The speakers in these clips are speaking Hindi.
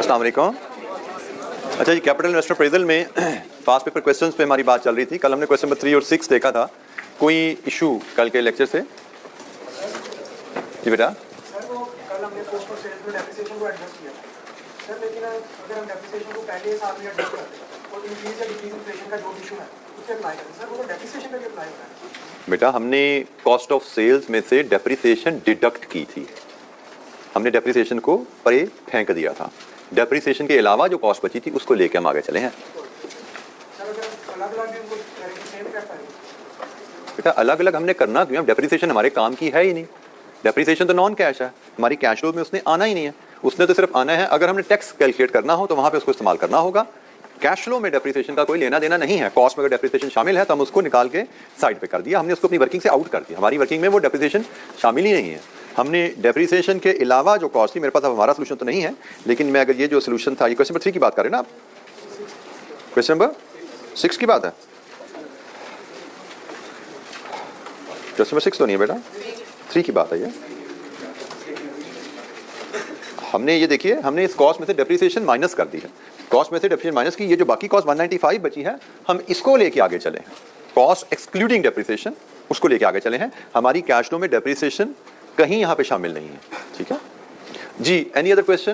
अस्सलाम वालेकुम। अच्छा जी, कैपिटल इन्वेस्टर अप्रेजल में फास्ट पेपर क्वेश्चंस पे हमारी बात चल रही थी। कल हमने क्वेश्चन नंबर 3 और 6 देखा था। कोई इशू कल के लेक्चर से? जी बेटा। सर वो कल हमने पोस्ट और सेल्स में डेप्रिसिएशन को एडजस्ट किया सर, लेकिन अगर हम डेप्रिसिएशन को पहले साल में एडजस्ट करते हैं और इंक्रीज या डिक्रीज इन्फ्लेशन का जो इशू है उसे अप्लाई करते हैं सर, वो तो डेप्रिसिएशन पे भी अप्लाई होता है। बेटा हमने कॉस्ट ऑफ सेल्स में से डेप्रिसिएशन डिडक्ट की थी। हमने डेप्रिसिएशन को परे फेंक दिया था। डेप्रिसिएशन के अलावा जो कॉस्ट बची थी उसको लेके हम आगे चले हैं। सर अगर अलग-अलग भी उनको करेंगे सेम इफेक्ट आएगा। बेटा अलग अलग हमने करना क्यों? डेप्रिसिएशन हमारे काम की है ही नहीं। डेप्रिसिएशन तो नॉन कैश है, हमारी कैश फ्लो में उसने आना ही नहीं है। उसने तो सिर्फ आना है अगर हमने टैक्स कैलकुलेट करना हो तो वहां पे उसको इस्तेमाल करना होगा। कैश फ्लो में डेप्रिसिएशन का कोई लेना देना नहीं है। कॉस्ट में अगर डेप्रिसिएशन शामिल है तो हम उसको निकाल के साइड पे कर दिया। हमने उसको अपनी वर्किंग से आउट कर दिया। हमारी वर्किंग में वो डेप्रिसिएशन शामिल ही नहीं है। हमने डेप्रिसिएशन के अलावा जो कॉस्ट थी, मेरे पास अब हमारा सोल्यूशन तो नहीं है, लेकिन मैं अगर ये जो सोल्यूशन था, ये क्वेश्चन नंबर 3 की बात कर रहे हैं ना आप? क्वेश्चन नंबर 6 की बात है। क्वेश्चन नंबर 6 तो नहीं है बेटा, 3 की बात है ये। हमने ये देखिए, हमने इस कॉस्ट में से डेप्रिसिएशन माइनस कर दी है। कॉस्ट में से डेप्रिसिएशन माइनस की, ये जो बाकी कॉस्ट 195 बची है, हम इसको लेके आगे चले हैं। कॉस्ट एक्सक्लूडिंग डेप्रिसिएशन, उसको लेके आगे चले हैं। हमारी कैश फ्लो में डेप्रिसिएशन कहीं यहाँ पे शामिल नहीं है। ठीक है जी। Any other question?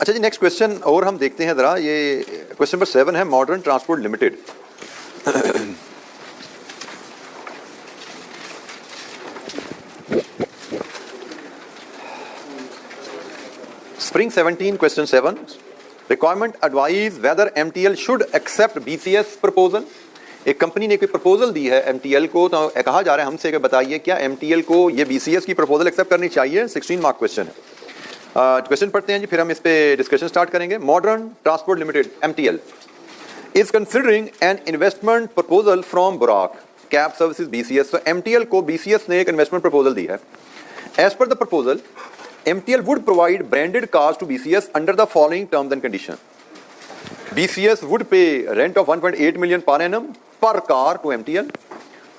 अच्छा जी, नेक्स्ट क्वेश्चन और हम देखते हैं जरा। ये क्वेश्चन नंबर 7 है, modern transport limited. Spring 17, question 7. Requirement advise whether MTL should accept BCS proposal. एक कंपनी ने कोई प्रपोजल दी है MTL को, तो कहा जा रहा है हमसे कि बताइए क्या MTL को ये BCS की प्रपोजल एक्सेप्ट करनी चाहिए। 16 मार्क क्वेश्चन है। क्वेश्चन पढ़ते हैं जी, फिर हम इस पे डिस्कशन स्टार्ट करेंगे। Modern transport limited MTL is considering an investment proposal from बुराक कैब सर्विसेज BCS। तो MTL को BCS ने एक इन्वेस्टमेंट प्रपोजल दी है। As per the proposal MTL would provide branded cars to BCS under the following terms and conditions. BCS would pay rent of 1.8 million per annum per car to MTL.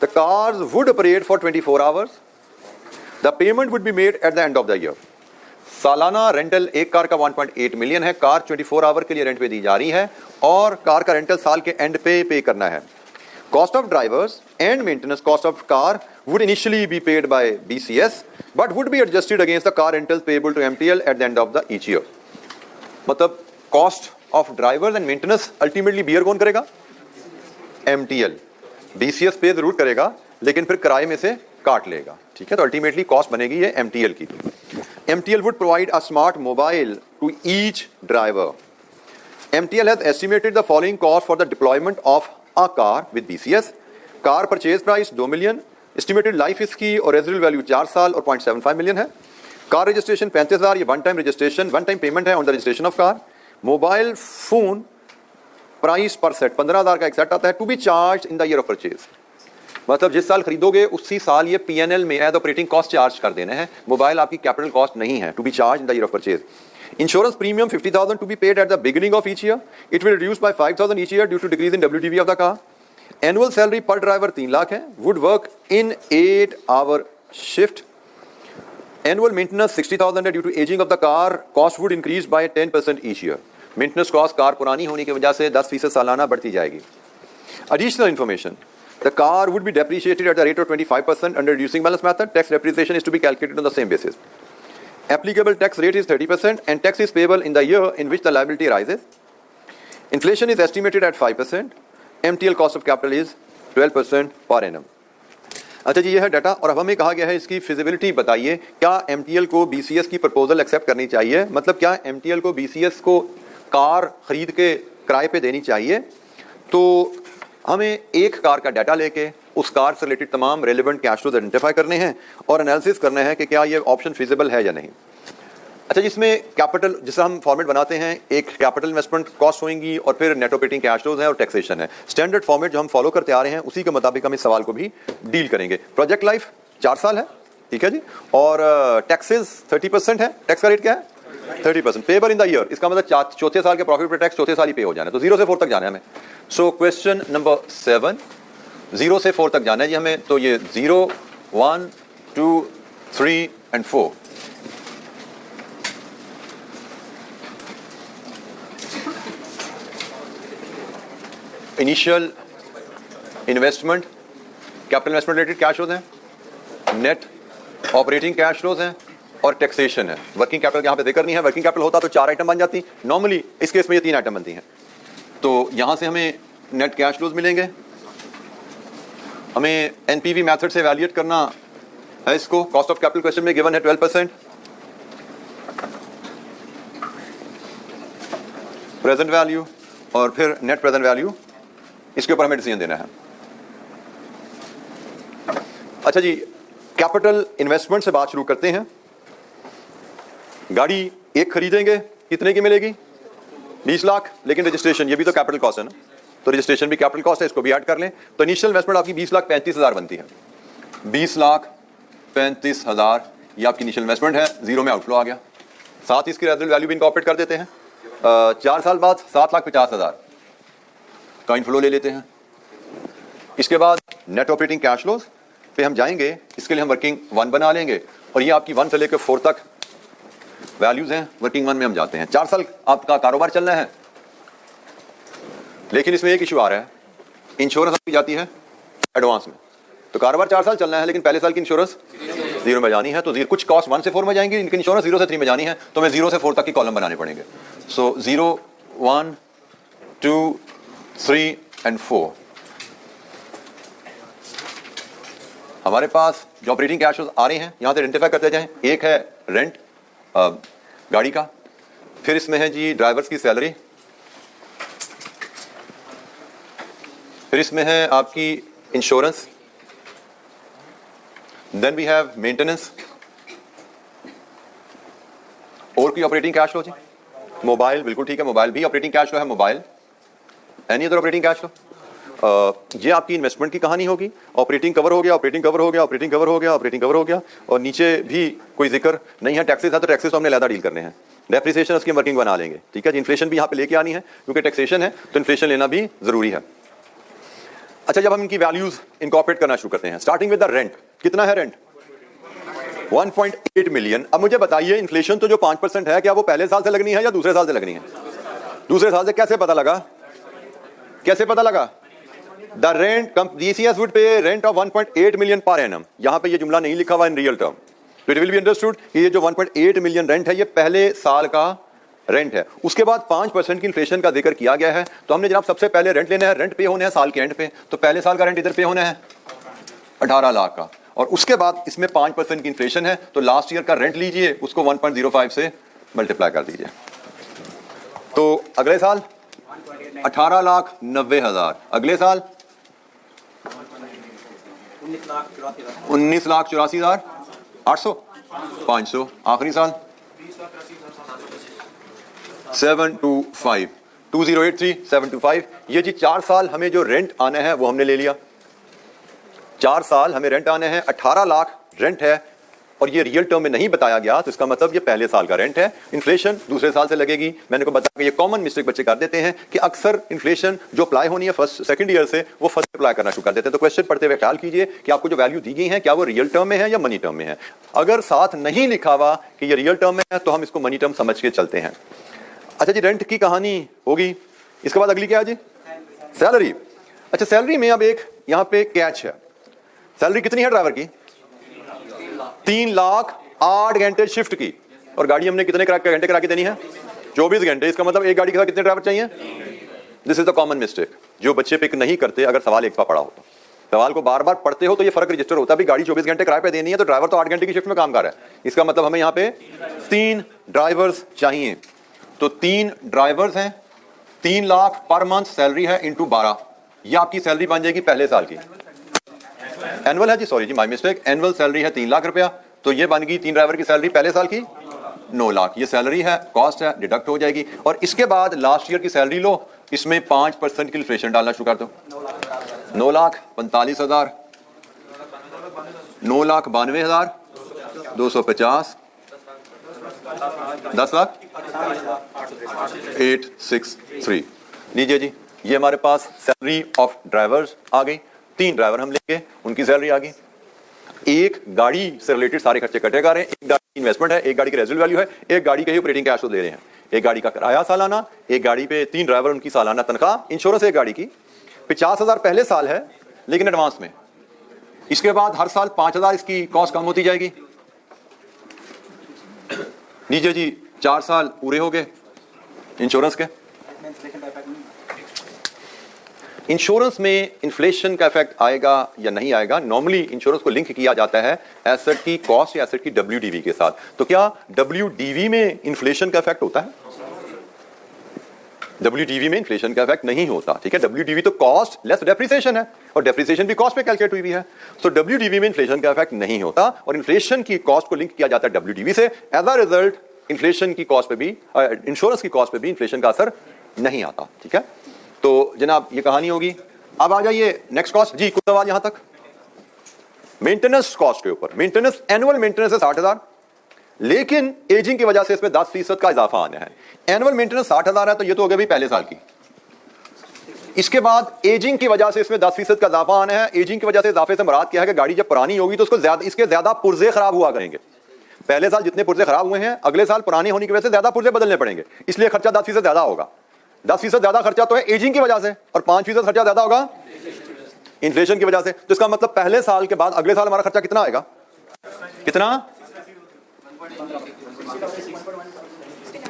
The cars would operate for 24 hours. The payment would be made at the end of the year. सालाना रेंटल एक कार का 1.8 मिलियन है। कार 24 आवर के लिए रेंट पे दी जा रही है और कार का रेंटल साल के एंड पे करना है। Cost of drivers and maintenance cost of car would initially be paid by BCS, but would be adjusted against the car rentals payable to MTL at the end of the each year. मतलब cost of drivers and maintenance ultimately bear कौन करेगा? MTL. BCS पे जरूर करेगा, लेकिन फिर किराए में से काट लेगा। ठीक है, तो अल्टीमेटली कॉस्ट बनेगी ये MTL की। MTL would provide a smart mobile to each driver. MTL has estimated the following cost for the deployment of a car with BCS. Car purchase price 2 million, estimated life इसकी और रेजिडुअल वैल्यू 4 साल और 0.75 मिलियन है। कार रजिस्ट्रेशन 35,000, ये one time registration, one time payment है on the registration of car. Mobile phone price पर सेट 15,000 का एक सेट आता है, to be charge in the year of purchase. मतलब जिस साल खरीदोगे उसी साल ये PNL में एज ऑपरेटिंग कॉस्ट चार्ज कर देने हैं। मोबाइल आपकी कैपिटल कॉस्ट नहीं है, to be charge in the year of purchase. Insurance premium 50,000 to be paid at the beginning of each year. It will reduce by 5,000 each year due to decrease in WTV of the car. Annual salary per driver 3 lakh है. Would work in 8-hour shift. Annual maintenance 60,000 है due to aging of the car. Cost would increase by 10% each year. Maintenance cost car पुरानी होने की वजह से 10% सालाना बढ़ती जाएगी. Additional information. The car would be depreciated at the rate of 25% under reducing balance method. Tax depreciation is to be calculated on the same basis. Applicable tax rate is 30% and tax is payable in the year in which the liability arises. Inflation is estimated at 5%. MTL cost of capital is 12% per annum. अच्छा जी, ये है डाटा। और अब हमें कहा गया है इसकी फिजिबिलिटी बताइए। क्या MTL को BCS की प्रपोजल एक्सेप्ट करनी चाहिए? मतलब क्या MTL को BCS को कार खरीद के किराए पे देनी चाहिए? तो हमें एक कार का डाटा लेके उस कार से रिलेटेड तमाम रेलेवेंट कैश फ्लोज आइडेंटिफाई करने हैं और एनालिसिस करना है कि क्या ये ऑप्शन फिजिबल है या नहीं। अच्छा, जिसमें कैपिटल, जिससे हम फॉर्मेट बनाते हैं, एक कैपिटल इन्वेस्टमेंट कॉस्ट होंगी और फिर नेट ऑपरेटिंग कैश फ्लोज है और टैक्सेशन है। स्टैंडर्ड फॉर्मेट जो हम फॉलो करते आ रहे हैं उसी के मुताबिक हम इस सवाल को भी डील करेंगे। प्रोजेक्ट लाइफ 4 साल है, ठीक है जी, और टैक्सेस 30% है। टैक्स का रेट क्या है? 30%। पेबल इन द ईयर, इसका मतलब चौथे साल के प्रॉफिट पर टैक्स चौथे साल ही पे हो जाना है, तो 0 से 4 तक जाना है हमें। सो क्वेश्चन नंबर 7, 0 से 4 तक जाना है जी हमें। तो ये 0, 1, 2, 3 and 4। Initial investment, capital investment related cash flows हैं, नेट ऑपरेटिंग कैश फ्लोज हैं और टैक्सेशन है। वर्किंग कैपिटल यहाँ पे जिक्र नहीं है, वर्किंग कैपिटल होता तो 4 आइटम बन जाती, नॉर्मली इस केस में ये 3 आइटम बनती हैं। तो यहाँ से हमें नेट कैश फ्लोज मिलेंगे, हमें एनपीवी मेथड से वैल्यूएट करना है इसको। कॉस्ट ऑफ कैपिटल क्वेश्चन में गिवन है 12%, प्रेजेंट वैल्यू और फिर नेट प्रेजेंट वैल्यू, इसके ऊपर हमें डिसीजन देना है। अच्छा जी, कैपिटल इन्वेस्टमेंट से बात शुरू करते हैं। गाड़ी एक खरीदेंगे, कितने की मिलेगी? 20 लाख, लेकिन रजिस्ट्रेशन, ये भी तो कैपिटल कॉस्ट है ना, तो रजिस्ट्रेशन भी कैपिटल कॉस्ट है, इसको भी ऐड कर लें। तो इनिशियल इन्वेस्टमेंट आपकी 20,35,000 बनती है। 20,35,000 ये आपकी इनिशियल इन्वेस्टमेंट है, जीरो में आउटफ्लो आ गया। साथ ही इसकी रेजिडुअल वैल्यू भी इनकॉर्पोरेट कर देते हैं। 4 साल बाद 7,50,000 का इनफ्लो ले लेते हैं। इसके बाद नेट ऑपरेटिंग कैश फ्लोज पे हम जाएंगे, इसके लिए हम वर्किंग 1 बना लेंगे और ये आपकी 1 से लेकर 4 तक वैल्यूज हैं। वर्किंग 1 में हम जाते हैं। 4 साल आपका कारोबार चलना है, लेकिन इसमें एक इशू आ रहा है, इंश्योरेंस आपकी जाती है एडवांस में। तो कारोबार 4 साल चलना है, लेकिन पहले साल की इंश्योरेंस 0 में जानी है। तो कुछ कॉस्ट 1 से 4 में जाएंगी, इनकी इंश्योरेंस 0 से 3 में जानी है, तो हमें 0 से 4 तक की कॉलम बनाने पड़ेंगे। सो 0, 1, 2, 3 एंड 4। हमारे पास जो ऑपरेटिंग कैश फ्लोज आ रही हैं, यहां से आइडेंटिफाई करते जाएं। एक है रेंट गाड़ी का, फिर इसमें है जी ड्राइवर्स की सैलरी, फिर इसमें है आपकी insurance, then we have maintenance. और कोई ऑपरेटिंग कैश फ्लो जी? मोबाइल, बिल्कुल ठीक है, मोबाइल भी ऑपरेटिंग कैश फ्लो है। Mobile, any other operating cash flow? ये आपकी इन्वेस्टमेंट की कहानी होगी। ऑपरेटिंग कवर हो गया, ऑपरेटिंग कवर हो गया, ऑपरेटिंग कवर हो गया, ऑपरेटिंग कवर हो गया, और नीचे भी कोई जिक्र नहीं है। टैक्सेस है तो टैक्सेस तो हमने अलग डील करने हैं। डेप्रिसिएशन उसकी वर्किंग बना लेंगे, ठीक है जी। इन्फ्लेशन भी यहाँ पे लेके आनी है, क्योंकि टैक्सेशन है तो इन्फ्लेशन लेना भी जरूरी है। अच्छा, जब हम इनकी वैल्यूज इनकॉर्पोरेट करना शुरू करते हैं, स्टार्टिंग विद द रेंट। कितना है रेंट? 1.8 मिलियन। अब मुझे बताइए, इन्फ्लेशन तो जो 5% है, क्या वो पहले साल से लगनी है या दूसरे साल से लगनी है? दूसरे साल से। कैसे पता लगा? कैसे पता लगा? द रेंट DCS वुड पे rent of 1.8 million per annum. यहां पे ये जुमला नहीं लिखा हुआ इन रियल टर्म, तो इट विल बी अंडरस्टूड कि ये जो 1.8 मिलियन रेंट है, ये पहले साल का रेंट है। उसके बाद 5% की इन्फ्लेशन का जिक्र किया गया है। तो हमने जनाब सबसे पहले रेंट लेना है, रेंट पे होना है साल के एंड पे। तो पहले साल का रेंट इधर पे होना है 18 लाख का, और उसके बाद इसमें 5% की इन्फ्लेशन है, तो लास्ट ईयर का रेंट लीजिए, उसको 1.05 से मल्टीप्लाई कर दीजिए। तो अगले साल 18,90,000, अगले साल 19,84,800, 500, आखिरी साल 725, 2083,725। ये जी 4 साल हमें जो रेंट आना है वो हमने ले लिया। 4 साल हमें रेंट आने हैं, 18 लाख रेंट है, और ये रियल टर्म में नहीं बताया गया, तो इसका मतलब ये पहले साल का रेंट है। इन्फ्लेशन दूसरे साल से लगेगी। मैंने को बताया कि ये कॉमन मिस्टेक बच्चे कर देते हैं कि अक्सर इन्फ्लेशन जो अप्लाई होनी है फर्स्ट सेकंड ईयर से, वो फर्स्ट अप्लाई करना शुरू कर देते हैं। तो क्वेश्चन पढ़ते हुए ख्याल कीजिए कि आपको जो वैल्यू दी गई है, क्या वो रियल टर्म में है या मनी टर्म में है। अगर साथ नहीं लिखा हुआ कि ये रियल टर्म में है, तो हम इसको मनी टर्म समझ के चलते हैं। अच्छा जी, रेंट की कहानी होगी। इसके बाद अगली क्या है जी? सैलरी। अच्छा, सैलरी में अब एक यहाँ पे कैच है। सैलरी कितनी है ड्राइवर की? 3 लाख 8 घंटे शिफ्ट की, और गाड़ी हमने कितने घंटे करा के देनी है? 24 घंटे। इसका मतलब एक गाड़ी के साथ कितने ड्राइवर चाहिए? This is the common mistake जो बच्चे पिक नहीं करते। अगर सवाल एक बार पढ़ा हो तो, सवाल को बार बार पढ़ते हो तो ये फर्क रजिस्टर होता है। भी गाड़ी 24 घंटे किराए पे देनी है, तो ड्राइवर तो 8 घंटे की शिफ्ट में काम कर रहा है। इसका मतलब हमें यहाँ पे 3 ड्राइवर्स चाहिए। तो 3 ड्राइवर्स हैं, 3 लाख पर मंथ सैलरी है इंटू 12, ये आपकी सैलरी बन जाएगी पहले साल की। एनुअल है जी, सॉरी जी, माय मिस्टेक। एनुअल सैलरी है 3 लाख रुपया, तो ये बन गई 3 ड्राइवर की सैलरी पहले साल की 9 लाख। ये सैलरी है, कॉस्ट है, डिडक्ट हो जाएगी। और इसके बाद लास्ट ईयर की सैलरी लो, इसमें 5% की इन्फ्लेशन डालना शुरू कर दो। 9,45,000, 9,92,250, 10,08,63। लीजिए जी, ये हमारे पास सैलरी ऑफ ड्राइवर्स आ गई। 3 ड्राइवर हम लेंगे, उनकी सैलरी आ गई। एक गाड़ी से रिलेटेड सारे खर्चे कटे जा रहे हैं। एक गाड़ी की इन्वेस्टमेंट है, एक गाड़ी की रेजिडुअल वैल्यू है, एक गाड़ी के ही ऑपरेटिंग कैश फ्लो दे रहे हैं। एक गाड़ी का किराया सालाना, एक गाड़ी पे 3 ड्राइवर उनकी सालाना तनख्वाह, इंश्योरेंस एक गाड़ी की, 50,000 पहले साल है लेकिन एडवांस में। इसके बाद हर साल 5,000 इसकी कॉस्ट कम होती जाएगी। लीजिए जी 4 साल पूरे हो गए इंश्योरेंस के। इंश्योरेंस में इन्फ्लेशन का इफेक्ट आएगा या नहीं आएगा? नॉर्मली इंश्योरेंस को लिंक किया जाता है एसेट की कॉस्ट या एसेट की WDV के साथ। तो क्या WDV में इन्फ्लेशन का इफेक्ट होता है? WDV में इन्फ्लेशन का इफेक्ट नहीं होता, ठीक है। WDV तो कॉस्ट लेस डेप्रिसिएशन है और डेप्रिसिएशन भी कॉस्ट पे कैलकुलेट हुई है। तो WDV में इन्फ्लेशन का इफेक्ट नहीं होता और इन्फ्लेशन की कॉस्ट को लिंक किया जाता है WDV से। एज अ रिजल्ट इन्फ्लेशन की कॉस्ट पे भी, इंश्योरेंस की कॉस्ट पे भी इन्फ्लेशन का असर नहीं आता, ठीक है। तो जनाब ये कहानी होगी। अब आ जाइए नेक्स्ट कॉस्ट जी, कुछ सवाल यहां तक मेंटेनेंस कॉस्ट के ऊपर। मेंटेनेंस, एनुअल मेंटेनेंस है 60,000, लेकिन एजिंग की वजह से इसमें 10% का इजाफा आना है। एनुअल मेंटेनेंस 60,000 है तो ये तो हो गया भी पहले साल की। इसके बाद एजिंग की वजह से इसमें 10% का इजाफा आना है। एजिंग की वजह से इजाफे से मुराद क्या है कि गाड़ी जब पुरानी होगी तो उसको ज्यादा, इसके ज्यादा पुर्जे खराब हुआ करेंगे। पहले साल जितने पुर्जे खराब हुए हैं अगले साल पुराने होने की वजह से ज्यादा पुर्जे बदलने पड़ेंगे, इसलिए खर्चा 10% ज्यादा होगा। 10% ज्यादा खर्चा तो है एजिंग की वजह से और 5% खर्चा ज्यादा होगा इन्फ्लेशन की वजह से। तो इसका मतलब पहले साल के बाद अगले साल हमारा खर्चा कितना आएगा? कितना?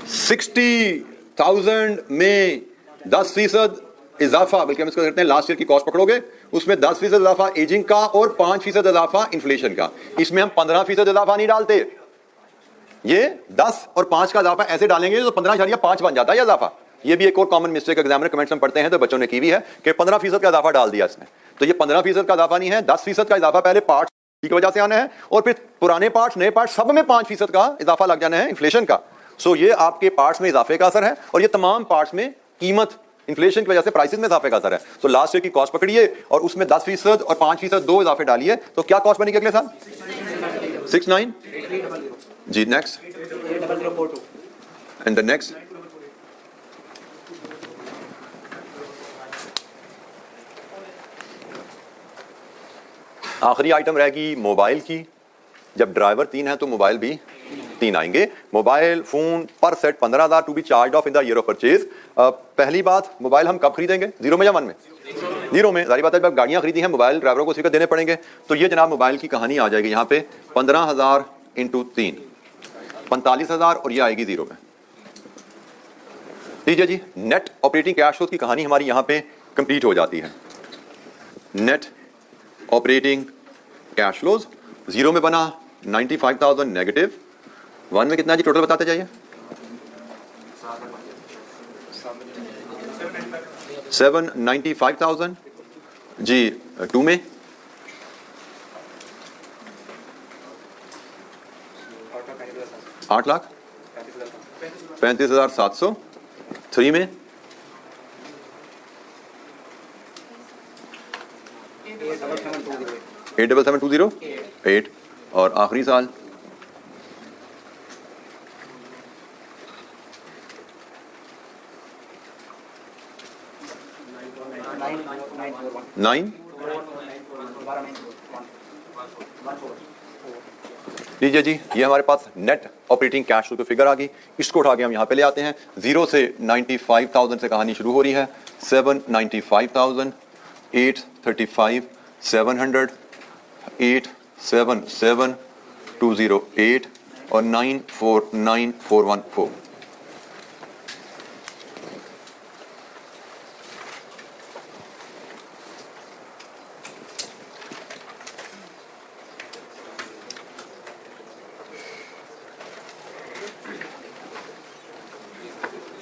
60,000 में 10% इजाफा, बल्कि हम इसको कहते हैं लास्ट ईयर की कॉस्ट पकड़ोगे उसमें 10% इजाफा एजिंग का और 5% इजाफा इन्फ्लेशन का। इसमें हम 15% इजाफा नहीं डालते, ये 10 और 5 का इजाफा ऐसे डालेंगे तो 15.5 बन जाता है इजाफा। ये भी एक और कॉमन मिस्टेक एग्जामिनर कमेंट्स में पढ़ते हैं तो बच्चों ने की भी है कि 15% का इजाफा डाल दिया इसने। तो ये 15% का इजाफा नहीं है, 10% का इजाफा पहले पार्ट की वजह से आना है और फिर पुराने पार्ट्स नए पार्ट्स सब में 5% का इजाफा लग जाना है इन्फ्लेशन का। सो ये आपके पार्ट्स में इजाफे का असर है और ये तमाम पार्ट्स में कीमत इन्फ्लेशन की वजह से प्राइसेस में इजाफे का असर है। तो लास्ट ईयर की कॉस्ट पकड़िए और उसमें 10% और 5% दो इजाफे डालिए तो क्या कॉस्ट बनेगी अगले साल? 69 जी। नेक्स्ट एंड द नेक्स्ट आखिरी आइटम रहेगी मोबाइल की। जब ड्राइवर 3 है तो मोबाइल भी 3 आएंगे। मोबाइल फोन पर set 15,000 to be charge off in the year of purchase. पहली बात, मोबाइल हम कब खरीदेंगे? 0 में या 1 में? 0 में। जारी बात है जब गाड़ियां खरीदी हैं मोबाइल ड्राइवरों को उसी का देने पड़ेंगे। तो ये जनाब मोबाइल की कहानी आ जाएगी यहाँ पे 15,000 इंटू 3 45,000 और ये आएगी 0 में। लीजिए जी नेट ऑपरेटिंग कैश फ्लो की कहानी हमारी यहाँ पे कंप्लीट हो जाती है। नेट ऑपरेटिंग कैश फ्लोज 0 में बना 95,000 नेगेटिव। 1 में कितना जी टोटल बताते जाइए? 795,000 जी। 2 में 8 लाख 35,700। 3 में 87720 8 और आखिरी साल 9। लीजिए जी ये हमारे पास नेट ऑपरेटिंग कैश फ्लो की फिगर आ गई। इसको उठा के हम यहाँ पे ले आते हैं। 0 से 95,000 से कहानी शुरू हो रही है। 795,000 835 700 877 208 और 949414।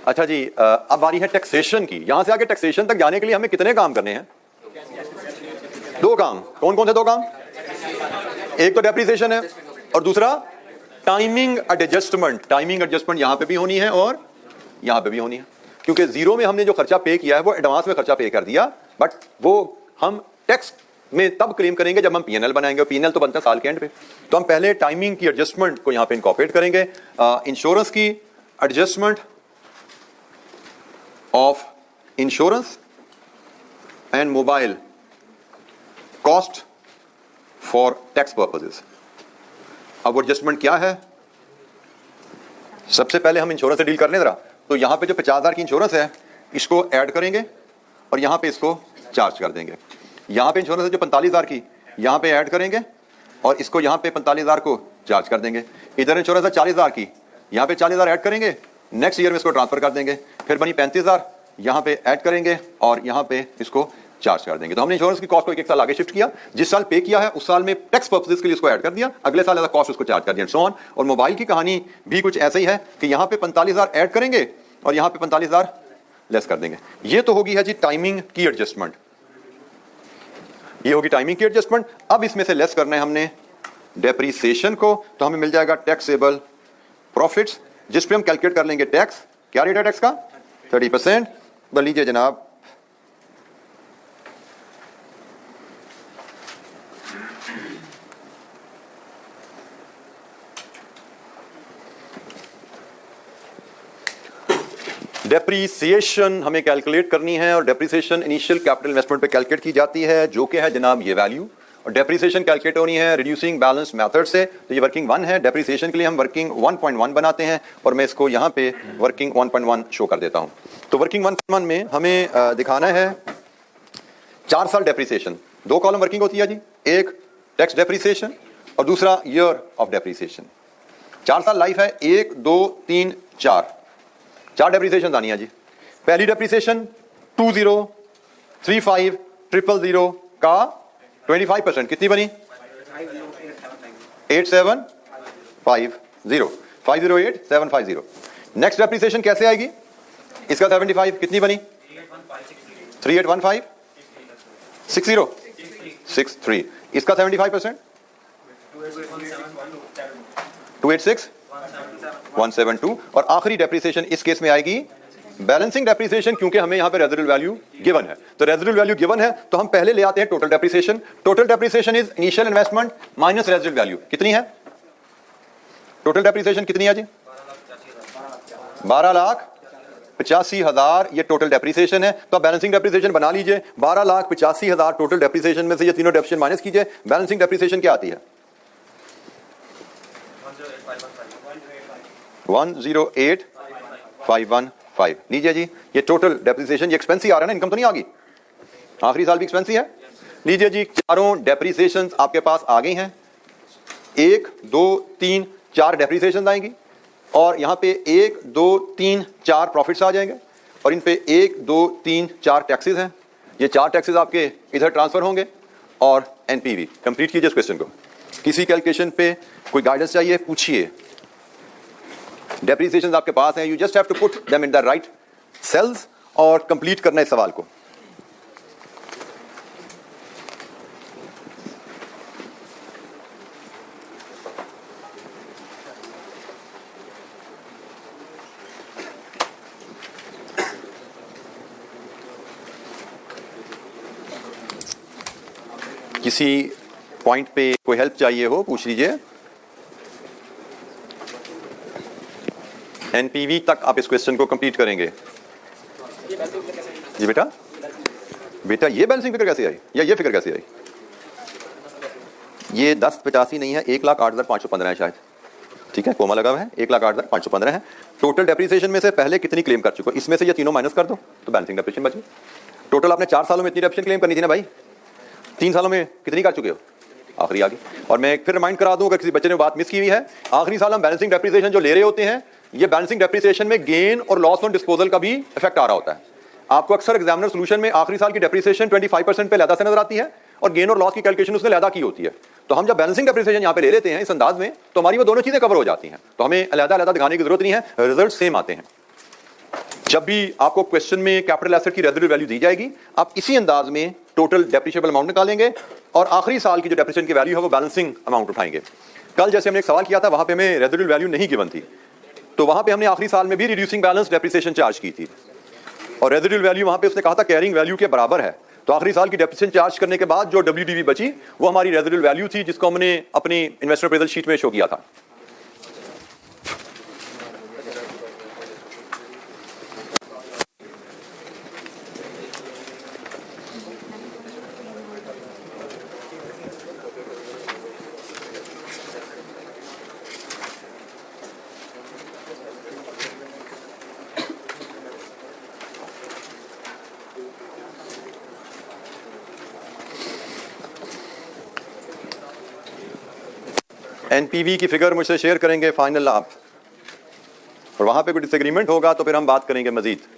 अच्छा जी अब बारी है टैक्सेशन की। यहां से आगे टैक्सेशन तक जाने के लिए हमें कितने काम करने हैं? 2 काम। कौन कौन से 2 काम? एक तो डेप्रिसिएशन है और दूसरा टाइमिंग एडजस्टमेंट। टाइमिंग एडजस्टमेंट यहां पे भी होनी है और यहां पे भी होनी है, क्योंकि 0 में हमने जो खर्चा पे किया है वो एडवांस में खर्चा पे कर दिया, बट वो हम टैक्स में तब क्लेम करेंगे जब हम पीएनएल बनाएंगे और पीएनएल तो बनता है साल के एंड पे। तो हम पहले टाइमिंग की एडजस्टमेंट को यहां पे इनकॉर्पोरेट करेंगे। इंश्योरेंस की adjustment of insurance and mobile cost for tax purposes। अब एडजस्टमेंट क्या है? सबसे पहले हम इंश्योरेंस से डील करने जरा। तो यहां पे जो 50,000 की इंश्योरेंस है इसको ऐड करेंगे और यहाँ पे इसको चार्ज कर देंगे। यहाँ पे इंश्योरेंस है जो 45,000 की, यहाँ पे ऐड करेंगे और इसको यहाँ पे 45,000 को चार्ज कर देंगे। इधर इंश्योरेंस है 40,000 की, यहाँ पे 40,000 ऐड करेंगे, नेक्स्ट ईयर में इसको ट्रांसफर कर देंगे, फिर बनी 35,000, यहाँ पे ऐड करेंगे और यहाँ पे इसको चार्ज कर देंगे। तो हमने इंश्योरेंस की कॉस्ट को एक साल आगे शिफ्ट किया, जिस साल पे किया है उस साल में टैक्स पर्पसेस के लिए इसको ऐड कर दिया, अगले साल एज कॉस्ट उसको चार्ज कर दिया, सो ऑन। और मोबाइल की कहानी भी कुछ ऐसे ही है कि यहाँ पे 45,000 ऐड करेंगे और यहाँ पे 45,000 लेस कर देंगे। ये तो होगी है जी टाइमिंग की एडजस्टमेंट, ये होगी टाइमिंग की एडजस्टमेंट। अब इसमें से लेस करना है हमने डेप्रीसिएशन को, तो हमें मिल जाएगा टैक्सेबल प्रॉफिट्स, जिस पे हम कैलकुलेट कर लेंगे टैक्स। क्या रेट है टैक्स का? 30%। बोल लीजिए जनाब। डेप्रीसिएशन हमें कैलकुलेट करनी है और डेप्रीसिएशन इनिशियल कैपिटल इन्वेस्टमेंट पे कैलकुलेट की जाती है, जो कि है जनाब ये वैल्यू। और डेप्रीसिएशन कैलकुलेट होनी है रिड्यूसिंग बैलेंस मेथड से, तो ये वर्किंग 1 है। डेप्रीसिएशन के लिए हम वर्किंग 1.1 बनाते हैं और मैं इसको यहाँ पे वर्किंग 1.1 शो कर देता हूँ। तो वर्किंग 1.1 में हमें दिखाना है 4 साल डेप्रीसिएशन। 2 कॉलम वर्किंग होती है जी, एक टैक्स डेप्रीसिएशन और दूसरा ईयर ऑफ डेप्रीसिएशन। 4 साल लाइफ है, 1 2 3 4 डेप्रीसिएशन आनी है जी। पहली डेप्रीसिएशन 2035 000 का 25% कितनी बनी? 8750 508750। नेक्स्ट डेप्रीसिएशन कैसे आएगी? इसका 75 कितनी बनी? 3815 6063। इसका 75% 286 172। और आखिरी डेप्रीसिएशन इस केस में आएगी बैलेंसिंग डेप्रीसिएशन, क्योंकि हमें यहां पे रेजिडुअल वैल्यू गिवन है। तो रेजिडुअल वैल्यू गिवन है तो हम पहले ले आते हैं total depreciation. Total depreciation is initial investment minus residual value. कितनी है टोटल डेप्रीसिएशन? कितनी है जी? 12,85,000 ये टोटल डेप्रीसिएशन है। तो बैलेंसिंग डेप्रीसिएशन बना लीजिए। 12,85,000 टोटल डेप्रीसिएशन में से ये तीनों डेप्रीसिएशन माइनस कीजिए। बैलेंसिंग डेप्रीसिएशन क्या आती है? 108,515। लीजिए जी, ये टोटल डेप्रीसिएशन, ये एक्सपेंस ही आ रहा है ना, इनकम तो नहीं आ गई। आखिरी साल भी एक्सपेंस ही है। लीजिए जी, चारों डेप्रीसिएशन आपके पास आ गई हैं। 1 2 3 4 डेप्रीसिएशन आएंगी और यहाँ पे 1 2 3 4 प्रॉफिट्स आ जाएंगे और इन पे 1 2 3 4 टैक्सेस हैं। ये 4 टैक्सेस आपके इधर ट्रांसफर होंगे और एनपीवी। कंप्लीट कीजिए इस क्वेश्चन को। किसी कैलकुलेशन पे कोई गाइडेंस चाहिए पूछिए। डेप्रीसिएशन आपके पास हैं, you just have to put them in the right cells और कंप्लीट करना इस सवाल को। किसी पॉइंट पे कोई हेल्प चाहिए हो पूछ लीजिए। एनपीवी तक आप इस क्वेश्चन को कंप्लीट करेंगे। जी बेटा, बेटा ये बैलेंसिंग फिगर कैसे आई या ये फिगर कैसे आई? ये 1085 नहीं है, 1,08,515 है शायद। ठीक है, कोमा लगा हुआ है, 1,08,515 है। टोटल डेप्रीसिएशन में से पहले कितनी क्लेम कर चुके हो? इसमें से ये तीनों माइनस कर दो तो बैलेंसिंग डेप्रीसिएशन बची। टोटल आपने 4 सालों में इतनी डेप्रीसिएशन क्लेम करनी थी ना भाई, 3 सालों में कितनी कर चुके हो? आखिरी आ गई। और मैं फिर रिमाइंड करा दूं, अगर किसी बच्चे ने बात मिस की हुई है, आखिरी साल हम बैलेंसिंग डेप्रीसिएशन जो ले रहे होते हैं, ये बैलेंसिंग डेप्रीसिएशन में गेन और लॉस ऑन डिस्पोजल का भी इफेक्ट आ रहा होता है। आपको अक्सर एग्जामिनर सॉल्यूशन में आखिरी साल की डेप्रीसिएशन 25% पे लैदा से नजर आती है और गेन और लॉस की कैलकुलेशन उसने लैदा की होती है। तो हम जब बैलेंसिंग डेप्रीसिएशन यहाँ पे ले लेते हैं इस अंदाज में, तो हमारी वो दोनों चीजें कवर हो जाती हैं, तो हमें अलग-अलग दिखाने की जरूरत नहीं है, रिजल्ट सेम आते हैं। जब भी आपको क्वेश्चन में कैपिटल एसेट की रेजिडुअल वैल्यू दी जाएगी, आप इसी अंदाज में टोटल डेप्रिशिएबल अमाउंट निकालेंगे और आखिरी साल की जो डेप्रिसिएशन की वैल्यू है वो बैलेंसिंग अमाउंट उठाएंगे। कल जैसे हमने एक सवाल किया था, वहां पे हमें रेजिडुअल वैल्यू नहीं गिवन थी, तो वहां पे हमने आखिरी साल में भी रिड्यूसिंग बैलेंस डेप्रिसिएशन चार्ज की थी और रेजिडुअल वैल्यू वहां पे उसने कहा था कैरिंग वैल्यू के बराबर है। तो आखिरी साल की डेप्रिसिएशन चार्ज करने के बाद जो डब्ल्यूडीवी बची वो हमारी रेजिडुअल वैल्यू थी, जिसको हमने अपनी इन्वेस्टर अप्रेजल शीट में शो किया था। एनपीवी की फिगर मुझसे शेयर करेंगे फाइनल आप, और वहां पे कोई डिसएग्रीमेंट होगा तो फिर हम बात करेंगे मजीद।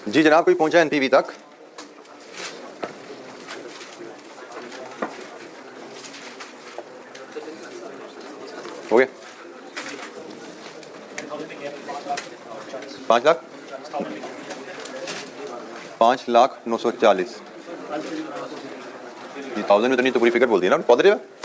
जी जनाब, कोई पहुंचा एनपीवी तक? हो गया 5 लाख 5,09,40। 1000 में तो नहीं, तो पूरी फिगर बोल दी ना, पॉजिटिव है।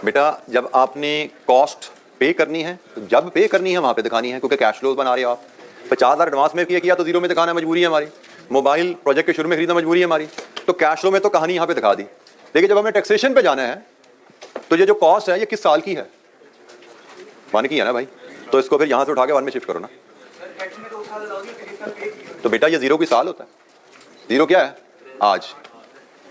बेटा जब आपने कॉस्ट पे करनी है, तो जब पे करनी है वहां पे दिखानी है, क्योंकि कैश फ्लो बना रहे हो आप। 50,000 एडवांस में किया तो जीरो में दिखाना मजबूरी है हमारी। मोबाइल प्रोजेक्ट के शुरू में खरीदना मजबूरी है हमारी, तो कैश फ्लो में तो कहानी यहाँ पे दिखा दी। लेकिन जब हमें टैक्सेशन पे जाना है तो ये जो कॉस्ट है ये किस साल की है? 1 की है ना भाई, तो इसको फिर यहाँ से उठा के 1 में शिफ्ट करो ना। तो बेटा ये जीरो की साल होता है। जीरो क्या है? आज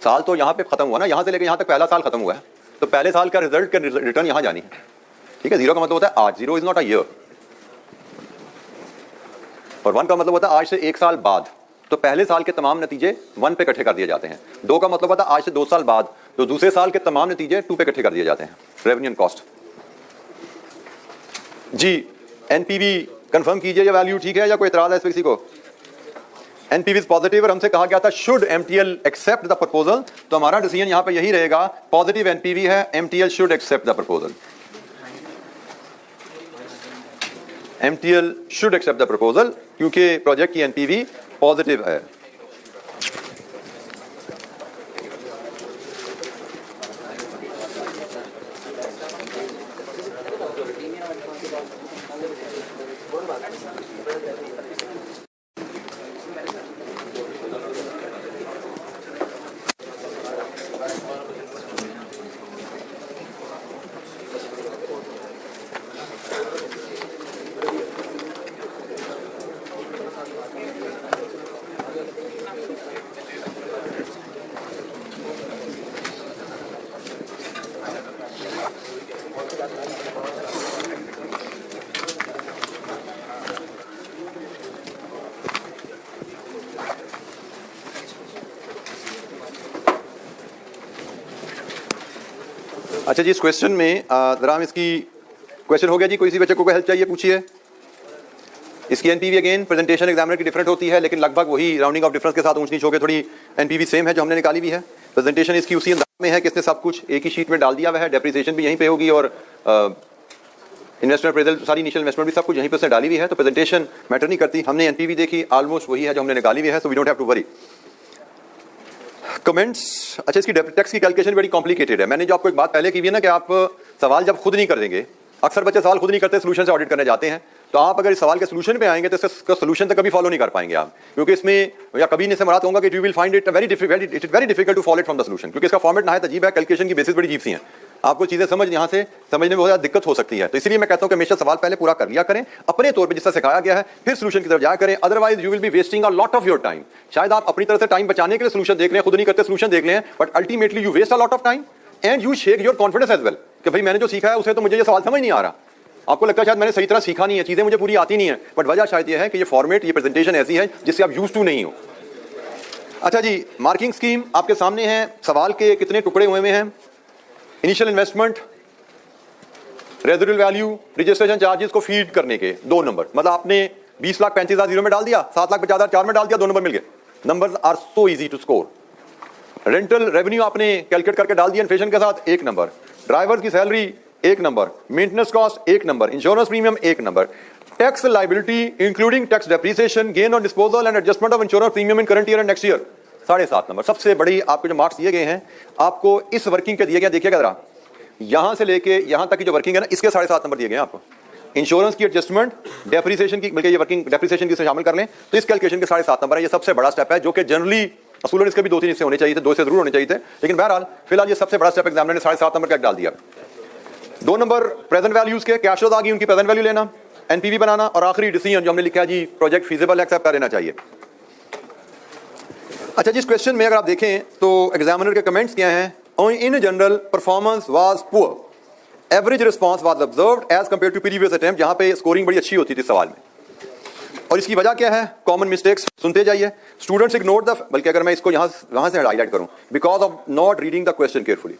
साल तो यहाँ पे खत्म हुआ ना, यहाँ से लेकर यहाँ तक पहला साल खत्म हुआ है, तो पहले साल का रिजल्ट का रिटर्न यहाँ जानी है। ठीक है, जीरो का मतलब होता है आज, zero is not a year. और 1 का मतलब होता है आज से 1 साल बाद, तो पहले साल के तमाम नतीजे 1 पे इकट्ठे कर दिए जाते हैं। 2 का मतलब होता है आज से 2 साल बाद, तो दूसरे साल के तमाम नतीजे 2 पे इकट्ठे कर दिए जाते हैं। Revenue and cost. जी एनपीवी कंफर्म कीजिए, ये वैल्यू ठीक है या कोई इतराज है इस पर किसी को? एनपीवी इज पॉजिटिव, और हमसे कहा गया था should MTL accept the proposal, तो हमारा डिसीजन यहां पे यही रहेगा, पॉजिटिव एनपीवी है, MTL should accept the proposal. MTL should accept the proposal क्योंकि प्रोजेक्ट की एनपीवी पॉजिटिव है। अच्छा जी, इस क्वेश्चन में जरा हम इसकी क्वेश्चन हो गया जी, कोई सी बच्चे को हेल्प चाहिए पूछिए। इसकी एनपीवी अगेन प्रेजेंटेशन एग्जामिनर की डिफरेंट होती है, लेकिन लगभग वही राउंडिंग ऑफ डिफरेंस के साथ ऊंच नीच हो गए, थोड़ी एनपीवी सेम है जो हमने निकाली हुई है। प्रेजेंटेशन इसकी उसी अंदाज में है कि इसने सब कुछ एक ही शीट में डाल दिया हुआ है, डेप्रिसिएशन भी यहीं पे होगी और इन्वेस्टमेंट अप्रेजल सारी इनिशियल इन्वेस्टमेंट भी सब कुछ यहीं पर उसने डाली हुई है, तो प्रेजेंटेशन मैटर नहीं करती। हमने एनपीवी देखी ऑलमोस्ट वही है जो हमने निकाली हुई है, so we don't have to worry. Comments. अच्छा, इसकी टैक्स की कैलकुलेशन बड़ी कॉम्प्लिकेटेड है। मैंने जो आपको एक बात पहले की हुई है ना कि आप सवाल जब खुद नहीं कर देंगे, अक्सर बच्चे सवाल खुद नहीं करते, सोल्यूशन से ऑडिट करने जाते हैं, तो आप अगर इस सवाल के सोल्यूशन पे आएंगे तो इसका सोल्यूशन तक कभी फॉलो नहीं कर पाएंगे आप, क्योंकि इसमें या कभी नहीं से मराद कहूंगा कि you will find it very difficult to follow it from the solution, क्योंकि इसका फॉर्मेट ना है अजीब है, कैलकुलेशन की बेसिस बड़ी अजीब सी है, आपको चीजें यहाँ से समझने में बहुत ज्यादा दिक्कत हो सकती है। तो इसलिए मैं कहता हूं कि हमेशा सवाल पहले पूरा कर लिया करें अपने तौर पे जिससे सिखाया गया है, फिर सोल्यूशन की तरफ जाया करें, otherwise you will be wasting a lot of your time. शायद आप अपनी तरफ से टाइम बचाने के लिए सोल्यूशन देख लें, खुद नहीं करते सोल्यूशन देख लें, but ultimately you waste a lot of time and you shake your confidence as well कि भाई मैंने जो सीखा है उसे तो मुझे ये सवाल समझ नहीं आ रहा, आपको लगता है शायद मैंने सही तरह सीखा नहीं है, चीजें मुझे पूरी आती नहीं है, बट वजह शायद ये है कि ये फॉर्मेट, ये प्रेजेंटेशन ऐसी है जिससे आप यूज टू नहीं हो। अच्छा जी, मार्किंग स्कीम आपके सामने है, सवाल के कितने टुकड़े हुए हैं, initial investment, residual value, registration charges को फीड करने के 2 नंबर, मतलब आपने 20,35,000 जीरो में डाल दिया, 7,50,000 4 में डाल दिया, 2 नंबर मिल गए। Numbers are so easy to score. Rental revenue आपने कैलकुलेट करके डाल दिया इन्फ्लेशन के साथ, 1 नंबर। ड्राइवर की salary 1 number, maintenance cost 1 number, insurance premium 1 number, tax liability including tax depreciation, gain on disposal and adjustment of insurance premium in current year and next year 7.5 number. सबसे बड़ी आपको जो मार्क्स दिए गए हैं, आपको इस वर्किंग के दिए गए, देखिएगा जरा यहां से लेके यहां तक की जो वर्किंग है ना, इसके 7.5 नंबर दिए गए आपको। इंश्योरेंस की एडजस्टमेंट, डेप्रिसिएशन की, बल्कि ये वर्किंग डेप्रिसिएशन की शामिल कर लें तो इस कैलकुलेशन के 7.5 नंबर है। ये सबसे बड़ा स्टेप है जो कि जनरली असूलन इसके भी 2-3 हिस्से होने चाहिए थे, 2 से जरूर होने चाहिए थे, लेकिन बहरहाल फिलहाल ये सबसे बड़ा स्टेप एग्जामिनर ने 7.5 नंबर का डाल दिया। 2 नंबर प्रेजेंट वैल्यूज के, कैश फ्लोज आ गई, उनकी प्रेजेंट वैल्यू लेना, एनपीवी बनाना, और आखिरी डिसीजन जो हमने लिखा है जी, प्रोजेक्ट फीजिबल एक्सेप्ट कर लेना चाहिए। अच्छा जी, इस क्वेश्चन में अगर आप देखें तो एग्जामिनर के कमेंट्स क्या हैं, in general performance was poor, average response was observed as compare to previous attempt, जहां पे स्कोरिंग बड़ी अच्छी होती थी सवाल में, और इसकी वजह क्या है, कॉमन मिस्टेक्स सुनते जाइए। स्टूडेंट्स इग्नोर द, बल्कि अगर मैं इसको वहां से हाईलाइट करूं, because of not reading the question carefully,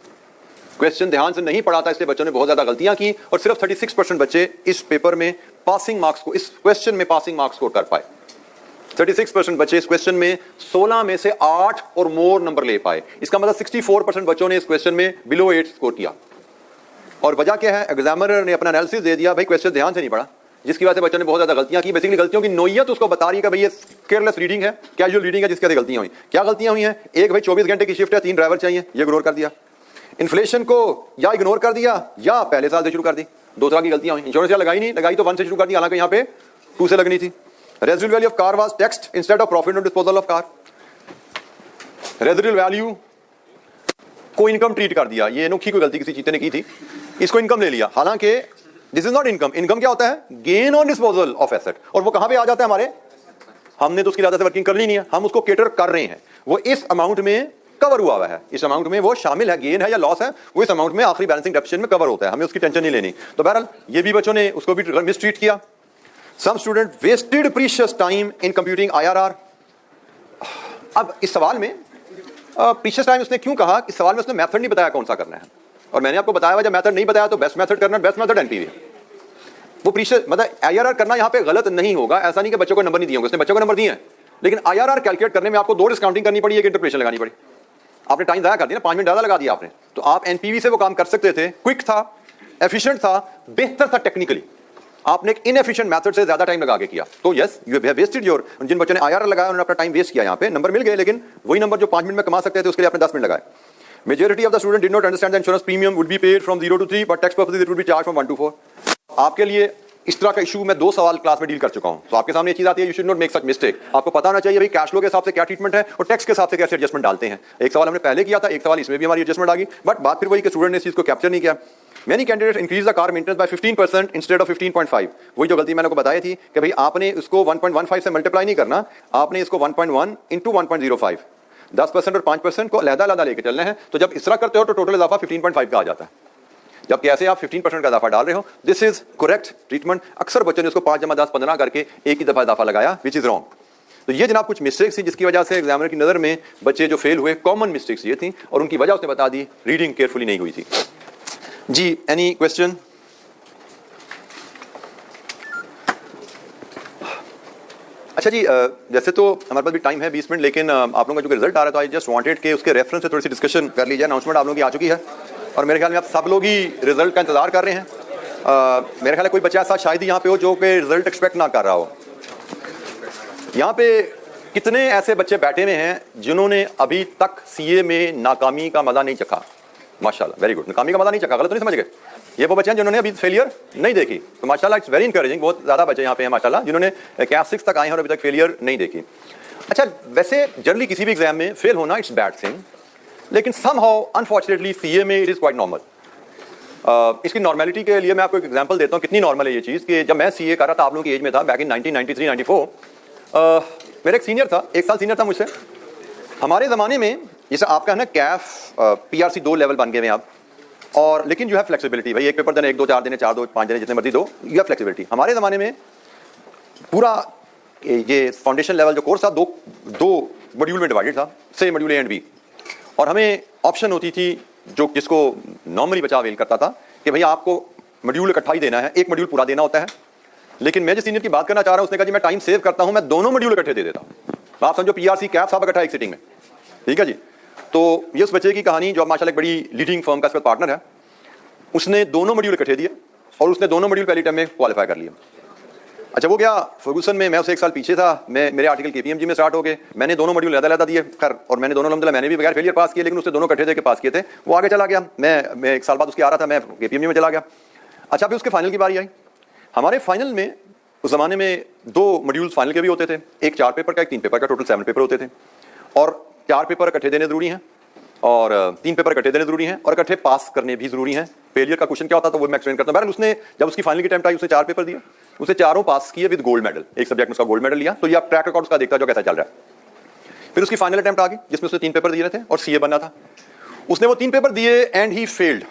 question ध्यान से नहीं पढ़ा था इसलिए बच्चों ने बहुत ज्यादा गलतियां की, और सिर्फ 36% बच्चे इस पेपर में पासिंग मार्क्स को, इस क्वेश्चन में पासिंग मार्क्स स्कोर कर पाए। 36% बच्चे इस क्वेश्चन में 16 में से 8 और मोर नंबर ले पाए। इसका मतलब 64% बच्चों ने इस क्वेश्चन में बिलो 8 स्कोर किया। और वजह क्या है, एग्जामिनर ने अपना एनालिसिस दे दिया, भाई क्वेश्चन ध्यान से नहीं पढ़ा, जिसकी वजह से बच्चों ने बहुत ज्यादा गलतियां की। बेसिकली गलतियों की नोयत उसको बता रही है कि भाई ये केयरलेस रीडिंग है, कैजुअल रीडिंग है, जिसकी वजह से गलतियां हुई। क्या गलतियां हुई हैं, एक भाई 24 घंटे की शिफ्ट है, 3 ड्राइवर चाहिए, ये इग्नोर कर दिया। इन्फ्लेशन को या इग्नोर कर दिया या पहले साल से शुरू कर दी, 2 तरह की गलतियां हुई। इंश्योरेंस या लगाई नहीं, लगाई तो 1 से शुरू कर दी, हालांकि यहाँ पे 2 से लगनी थी। Residual value of car was taxed instead of profit on disposal of car. Residual value को इनकम ट्रीट कर दिया, ये अनोखी कोई गलती किसी चीते ने की थी, इसको इनकम ले लिया, हालांकि this is not income. Income क्या होता है, gain on disposal of asset, और वो कहां पे आ जाता है हमारे, हमने तो उसकी ज्यादा से वर्किंग करनी नहीं है, हम उसको केटर कर रहे हैं, वो इस अमाउंट में कवर हुआ है, इस अमाउंट में वो शामिल है, गेन है या लॉस है, वो इस अमाउंट में आखिरी बैलेंसिंग डेफिसिट में कवर होता है, हमें उसकी टेंशन नहीं लेनी। तो बहरहाल ये भी बच्चों ने उसको भी मिसट्रीट किया। Some student wasted precious time in computing IRR। अब इस सवाल में प्रीशियस टाइम उसने क्यों कहा, इस सवाल में उसने मेथड नहीं बताया कौन सा करना है, और मैंने आपको बताया जब मेथड नहीं बताया तो बेस्ट मेथड करना, बेस्ट मेथड एनपीवी। वो प्रीशियस मतलब IRR करना यहाँ पे गलत नहीं होगा, ऐसा नहीं कि बच्चों को नंबर नहीं दिए होंगे, उसने बच्चों को नंबर दिए हैं, लेकिन IRR कैलकुलेट करने में आपको 2 डिस्काउंटिंग करनी पड़ी, एक इंटरप्रिटेशन लगानी पड़ी। आपने टाइम ज़ाया कर दिया ना, 5 मिनट ज़्यादा लगा दिया आपने, तो आप एनपीवी से वो काम कर सकते थे, क्विक था, एफिशिएंट था, बेहतर था टेक्निकली। आपने एक इनएफिशिएंट मेथड से ज्यादा टाइम लगा के किया, तो yes you have wasted your, जिन बच्चों ने IRR लगाया उन्होंने अपना टाइम वेस्ट किया, यहाँ पे नंबर मिल गए, लेकिन वही नंबर जो 5 मिनट में कमा सकते थे उसके लिए आपने 10 मिनट लगाए। Majority of the student did not understand the insurance premium would be paid from 0 to 3, but tax purposes it would be charged from 1 to 4. आपके लिए इस तरह का इशू मैं 2 सवाल क्लास में डील कर चुका हूं, तो आपके सामने ये चीज आती है, you should not make such mistake. आपको पता होना चाहिए भाई कैश फ्लो के हिसाब से क्या ट्रीटमेंट है और टैक्स के हिसाब से कैसे एडजस्टमेंट डालते हैं। एक सवाल हमने पहले किया था, एक सवाल इसमें भी हमारी एडजस्टमेंट आ गई, बट बात फिर वही कि स्टूडेंट ने इस चीज को कैप्चर नहीं किया। Many candidates increase the car maintenance by 15% instead of 15.5। वही जो गलती मैंने आपको बताई थी कि भाई आपने इसको 1.15 से मल्टीप्लाई नहीं करना, आपने इसको 1.1 into 1.05, 10% और 5% को अलग-अलग लेके चलना है। तो जब इस तरह करते हो तो टोटल इजाफा 15.5 का आ जाता है, जबकि ऐसे आप 15% का इजाफा डाल रहे हो। This is correct treatment. अक्सर बच्चों ने उसको 5 जमा 10 15 करके एक ही दफा इजाफा लगाया, विच इज रॉन्ग। तो ये जनाब कुछ मिस्टेक्स थी जिसकी वजह से एग्जामिनर की नजर में बच्चे जो फेल हुए, कॉमन मिस्टेक्स ये थी, और उनकी वजह उसने बता दी, रीडिंग केयरफुली नहीं हुई थी। जी, एनी क्वेश्चन? अच्छा जी, जैसे तो हमारे पास भी टाइम है 20 मिनट, लेकिन आप लोगों का जो रिजल्ट आ रहा है तो आई जस्ट वांटेड कि उसके रेफरेंस से थोड़ी सी डिस्कशन कर ली जाए। अनाउंसमेंट आप लोगों की आ चुकी है और मेरे ख्याल में आप सब लोग ही रिजल्ट का इंतजार कर रहे हैं। मेरे ख्याल में कोई बच्चा ऐसा शायद ही यहाँ पे हो जो कि रिजल्ट एक्सपेक्ट ना कर रहा हो। यहाँ पे कितने ऐसे बच्चे बैठे हुए हैं जिन्होंने अभी तक CA में नाकामी का मजा नहीं चखा? माशाल्लाह, वेरी गुड। नाकामी का मजा नहीं चखा, गलत तो नहीं समझ गए? ये वो बच्चे हैं जिन्होंने अभी फेलियर नहीं देखी, तो माशाल्लाह इट्स वेरी इंकरेजिंग। बहुत ज़्यादा बच्चे यहाँ पे हैं माशाल्लाह जिन्होंने क्लास 6 तक आए हैं और अभी तक फेलियर नहीं देखी। अच्छा, वैसे जनरली किसी भी एग्जाम में फेल होना इट्स बैड थिंग, लेकिन समहाउ अनफॉर्चुनेटली सीए में इट इज़ क्वाइट नॉर्मल। इसकी नॉर्मेलिटी के लिए मैं आपको एक एग्जांपल देता हूँ कितनी नॉर्मल है ये चीज़, कि जब मैं सीए कर रहा था, आप लोगों की एज में था, बैक इन 1993-94, मेरा एक सीनियर था, 1 साल सीनियर था मुझसे। हमारे ज़माने में जैसे आपका है ना कैफ पीआरसी 2 लेवल बन गए हैं आप, और लेकिन यू हैव फ्लेक्सिबिलिटी, भाई एक पेपर देने 1 2 4 देने 4 2 5 देने जितने मर्जी दो, यू हैव फ्लेक्सिबिलिटी। हमारे ज़माने में पूरा ये फाउंडेशन लेवल जो कोर्स था दो मॉड्यूल में डिवाइडेड था, से मॉड्यूल ए एंड बी, और हमें ऑप्शन होती थी जो जिसको नॉर्मली बचा अवेल करता था कि भैया आपको मॉड्यूल इकट्ठा ही देना है, एक मॉड्यूल पूरा देना होता है। लेकिन मैं जिस सीनियर की बात करना चाह रहा हूँ उसने कहा जी मैं टाइम सेव करता हूँ, मैं दोनों मॉड्यूल इकट्ठे दे देता हूँ। आप समझो पीआरसी कैफ सब इकट्ठा एक सिटिंग में, ठीक है जी। तो ये उस बच्चे की कहानी जो माशाल्लाह एक बड़ी लीडिंग फर्म का इसका पार्टनर है, उसने दोनों मॉड्यूल इकट्ठे दिए और उसने दोनों मॉड्यूल पहली टाइम में क्वालिफाई कर लिया। अच्छा, वो गया फर्गूसन में, मैं उससे 1 साल पीछे था, मेरे आर्टिकल केपीएमजी में स्टार्ट हो गए, मैंने दोनों मॉड्यूल अलग-अलग दिए खैर, और मैंने दोनों अलहमदुलिल्लाह मैंने भी बगैर फेलियर पास किए, लेकिन उसने दोनों इकट्ठे देके पास किए थे। वो आगे चला गया, मैं 1 साल बाद उसके आ रहा था, मैं केपीएमजी में चला गया। अच्छा, फिर उसके फाइनल की बारी आई। हमारे फाइनल में उस जमाने में 2 मॉड्यूल्स फाइनल के भी होते थे, एक 4 पेपर का, एक 3 पेपर का, टोटल 7 पेपर होते थे, और 4 पेपर इकट्ठे देने जरूरी हैं और 3 पेपर इकट्ठे देने जरूरी हैं और इकट्ठे पास करने भी जरूरी हैं। फेलियर का क्वेश्चन क्या होता था वो मैं एक्सप्लेन करता हूं। बहरहाल उसने जब उसकी फाइनल की अटेम्प्ट आई, उसने 4 पेपर दिए, उसे चारों पास किए विद गोल्ड मेडल, एक सब्जेक्ट में उसका गोल्ड मेडल लिया। तो ये आप ट्रैक रिकॉर्ड उसका देखता जो कैसा चल रहा है। फिर उसकी फाइनल अटेम्प्ट आ गई जिसमें उसने 3 पेपर दिए थे और सीए बनना था। उसने वो 3 पेपर दिए एंड ही फेल्ड।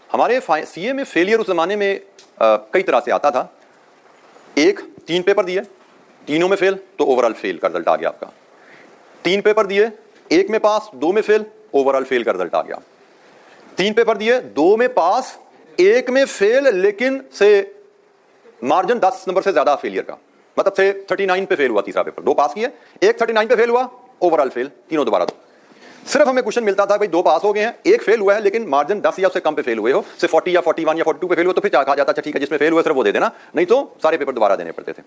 हमारे सीए में फेलियर उस जमाने में कई तरह से आता था। एक, 3 पेपर दिए, तीनों में फेल, तो ओवरऑल फेल का रिजल्ट आ गया आपका। 3 पेपर दिए, 1 में पास, 2 में फेल, ओवरऑल फेल का रिजल्ट आ गया। 3 पेपर दिए, 2 में पास, 1 में फेल, लेकिन से मार्जिन 10 नंबर से ज्यादा फेलियर का, मतलब से 39 पे फेल हुआ तीसरा पेपर। 2 पास किए, 1 39 पे फेल हुआ, ओवरऑल फेल, तीनों दोबारा दो। सिर्फ हमें क्वेश्चन मिलता था भाई 2 पास हो गए हैं, 1 फेल हुआ है, लेकिन मार्जिन 10 या उससे कम पे फेल हुए हो, से 40 या 41 या 42 पे फेल हुआ, तो फिर कहा जाता है ठीक है जिसमें फेल हुआ सिर्फ वो दे देना, नहीं तो सारे पेपर दोबारा देने पड़ते थे।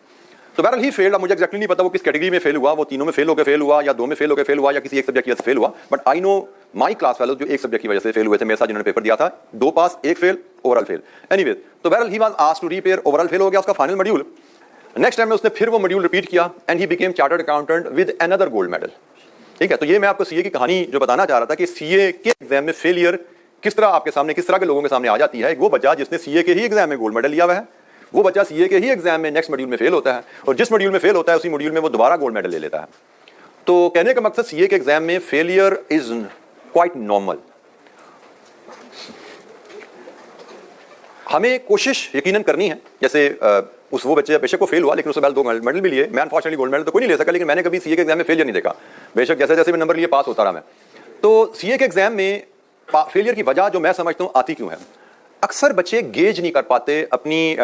तो बहरहाल ही फेल्ड। मुझे एक्जैक्टली नहीं पता वो किस कैटेगरी में फेल हुआ, वो तीनों में फेल होकर फेल हुआ या 2 में फेल होकर फेल हुआ या किसी एक सब्जेक्ट की वजह से फेल हुआ, but I know my class fellow जो एक सब्जेक्ट की वजह से फेल हुए थे मेरे साथ, जिन्होंने पेपर दिया था, 2 pass, 1 fail, overall fail. Anyways, तो बहरहाल he was asked to repair, overall fail हो गया उसका फाइनल मॉड्यूल। नेक्स्ट टाइम में उसने फिर वो मॉड्यूल रिपीट किया and he became chartered accountant with another gold medal. ठीक है, तो ये मैं आपको सीए की कहानी जो बताना चाह रहा था कि सीए के एग्जाम में फेलियर किस तरह आपके सामने, किस तरह के लोगों के सामने आ जाती है। वो बच्चा जिसने सीए के ही एग्जाम में गोल्ड मेडल लिया हुआ है, वो बच्चा सीए के ही एग्जाम में नेक्स्ट मॉड्यूल में फेल होता है, और जिस मॉड्यूल में फेल होता है उसी मॉड्यूल में वो दोबारा गोल्ड मेडल ले लेता है। तो कहने का मकसद सीए के एग्जाम में फेलियर इज क्वाइट नॉर्मल। हमें कोशिश यकीनन करनी है, जैसे उस वो बच्चे बेशक वो फेल हुआ लेकिन उससे पहले 2 गोल्ड मेडल भी लिए। मैं अनफॉर्चुनेटली गोल्ड मेडल तो कोई नहीं ले सका, लेकिन मैंने कभी सीए के एग्जाम में फेलियर नहीं देखा। बेशक जैसे जैसे मैं नंबर लिए पास होता रहा मैं। तो सीए के एग्जाम में फेलियर की वजह जो मैं समझता हूँ आती क्यों है, अक्सर बच्चे गेज नहीं कर पाते अपनी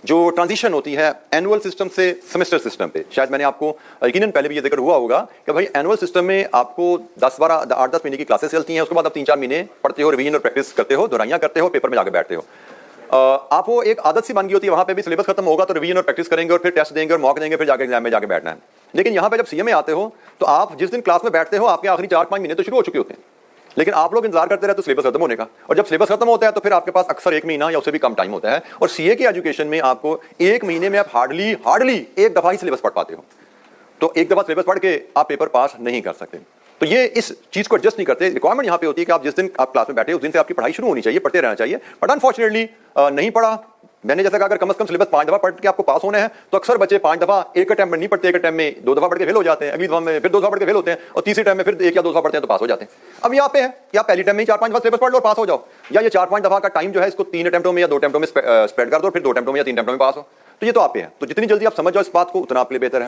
जो ट्रांजिशन होती है एनुअल सिस्टम से सेमेस्टर सिस्टम पे। शायद मैंने आपको यकीनन पहले भी ये जिक्र हुआ होगा कि भाई एनुअल सिस्टम में आपको 8-10 महीने की क्लासेस चलती हैं, उसके बाद आप 3-4 महीने पढ़ते हो, रिवीजन और प्रैक्टिस करते हो, दोहराइयां करते हो, पेपर में जाकर बैठते हो। आपको एक आदत सी बन गई होती है, वहां पे भी सिलेबस खत्म होगा तो रिवीजन और प्रैक्टिस करेंगे और फिर टेस्ट देंगे और मॉक देंगे, फिर जाकर एग्जाम में जाकर बैठना है। लेकिन यहाँ पे जब सीए में आते हो तो आप जिस दिन क्लास में बैठते हो आपके आखिरी 4-5 महीने तो शुरू हो चुके होते हैं, लेकिन आप लोग इंतजार करते रहते हो सिलेबस खत्म होने का, और जब सिलेबस खत्म होता है तो फिर आपके पास अक्सर 1 महीना या उससे भी कम टाइम होता है। और सीए की एजुकेशन में आपको 1 महीने में आप हार्डली 1 दफा ही सिलेबस पढ़ पाते हो, तो 1 दफा सिलेबस पढ़ के आप पेपर पास नहीं कर सकते। तो ये इस चीज को एडजस्ट नहीं करते। रिक्वायरमेंट यहाँ पे होती है कि आप जिस दिन आप क्लास में बैठे उस दिन से आपकी पढ़ाई शुरू होनी चाहिए, पढ़ते रहना चाहिए। बट अनफॉर्चुनेटली नहीं पढ़ा। मैंने जैसा कहा अगर कम से कम सिलेबस 5 दफा पढ़ के आपको पास होना है, तो अक्सर बच्चे 5 दफा एक अटेम्प्ट में नहीं पढ़ते, एक अटेम्प्ट में 2 दफा पढ़ के फेल हो जाते हैं, अगली दफा में फिर 2 दफा पढ़ के फेल होते हैं, और तीसरे टाइम में फिर 1 या 2 दफा पढ़ते हैं तो पास हो जाते हैं। अब यहाँ पे है कि आप पहली टाइम में 4-5 दफा सिलेबस पढ़ लो और पास हो जाओ, या ये 4-5 दफा का टाइम जो है इसको 3 अटेम्प्टों में या 2 अटेम्प्टों में स्प्रेड कर दो, फिर 2 अटेम्प्टों में या 3 अटेम्प्टों में पास हो। तो ये तो आप पे है। तो जितनी जल्दी आप समझ जाओ इस बात को उतना आपके लिए बेहतर है।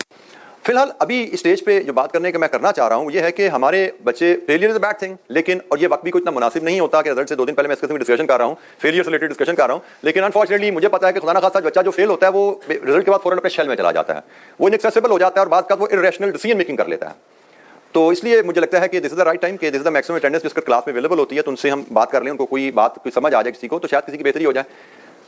फिलहाल अभी स्टेज पे जो बात करने का मैं करना चाह रहा हूँ ये है कि हमारे बच्चे, failure is a bad thing, लेकिन और ये वक्त भी कोई इतना मुनासिब नहीं होता कि रिजल्ट से 2 दिन पहले मैं इसके डिस्कशन कर रहा हूँ, फेलियर से रिलेटेड डिस्कशन कर रहा हूँ। लेकिन अनफॉर्चुनेटली मुझे पता है कि खुदा ना खासा बच्चा जो फेल होता है वो रिजल्ट के बाद फौरन अपने शेल में चला जाता है, वो इनएक्सेसिबल हो जाता है और बाद का वो इरेशनल डिसीजन मेकिंग कर लेता है। तो इसलिए मुझे लगता है कि this is the right time कि this is the maximum attendance जिसका क्लास में अवेलेबल होती है, तो उनसे हम बात कर लें, उनको कोई बात कोई समझ आ जाए किसी को, तो शायद किसी की बेहतरी हो जाए।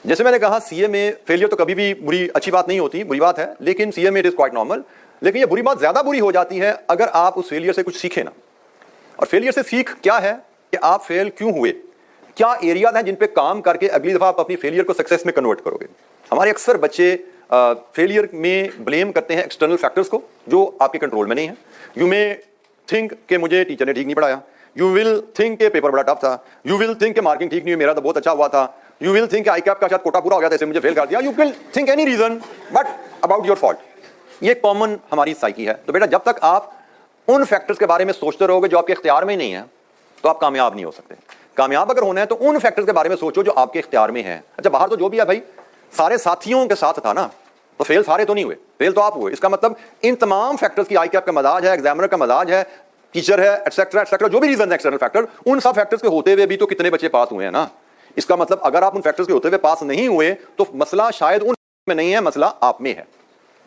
जैसे मैंने कहा सीए में फेलियर तो कभी भी बुरी अच्छी बात नहीं होती, बुरी बात है, लेकिन सीए में इट इज क्वाइट नॉर्मल। लेकिन ये बुरी बात ज्यादा बुरी हो जाती है अगर आप उस फेलियर से कुछ सीखें ना। और फेलियर से सीख क्या है कि आप फेल क्यों हुए, क्या एरियाज हैं जिन पे काम करके अगली दफा आप अपनी फेलियर को सक्सेस में कन्वर्ट करोगे। हमारे अक्सर बच्चे फेलियर में ब्लेम करते हैं एक्सटर्नल फैक्टर्स को जो आपके कंट्रोल में नहीं है। यू मे थिंक कि मुझे टीचर ने ठीक नहीं पढ़ाया, यू विल थिंक के पेपर बड़ा टफ था, यू विल थिंक के मार्किंग ठीक नहीं हुई, मेरा तो बहुत अच्छा हुआ था, you will think I cap का शायद कोटा पूरा हो गया था इसलिए मुझे फेल कर दिया, you will think any reason but about your fault. ये कॉमन हमारी साइकी है। तो बेटा जब तक आप उन फैक्टर्स के बारे में सोचते रहोगे जो आपके इख्तियार में ही नहीं है तो आप कामयाब नहीं हो सकते। कामयाब अगर होना है तो उन फैक्टर्स के बारे में सोचो जो आपके इख्तियार में है। अच्छा बाहर तो जो भी है भाई सारे साथियों के साथ था ना, तो फेल सारे तो नहीं हुए, फेल तो आप हुए। इसका मतलब इन तमाम फैक्टर्स की आई कैप का मजाज है, एग्जामिनर का मजाज है, टीचर है, एटसेट्रा एटसेट्रा, जो भी रीजन है एक्सटर्नल फैक्टर, उन सब फैक्टर्स के होते हुए भी तो कितने बच्चे पास हुए हैं ना। इसका मतलब अगर आप उन फैक्टर्स के होते हुए पास नहीं हुए तो मसला शायद उन में नहीं है, मसला आप में है।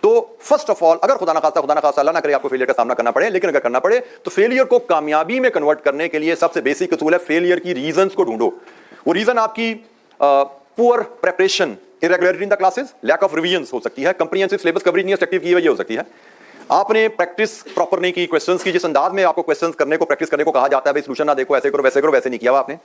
तो फर्स्ट ऑफ ऑल अगर खुदा ना खास्ता अल्लाह ना करे आपको फेलियर का सामना करना पड़े, लेकिन अगर करना पड़े तो फेलियर को कामयाबी में कन्वर्ट करने के लिए सबसे बेसिक असूल है फेलियर की रीजंस को ढूंढो। वो रीजन आपकी poor preparation, irregularity in the classes, lack of revision हो सकती है, कंप्रिहेंसिव सिलेबस कवरेज नहीं एक्टिव की हुई हो सकती है, आपने प्रैक्टिस प्रॉपर नहीं की क्वेश्चंस की, जिस अंदाज में आपको क्वेश्चंस करने को प्रैक्टिस करने को कहा जाता है भाई सॉल्यूशन ना देखो ऐसे करो वैसे नहीं किया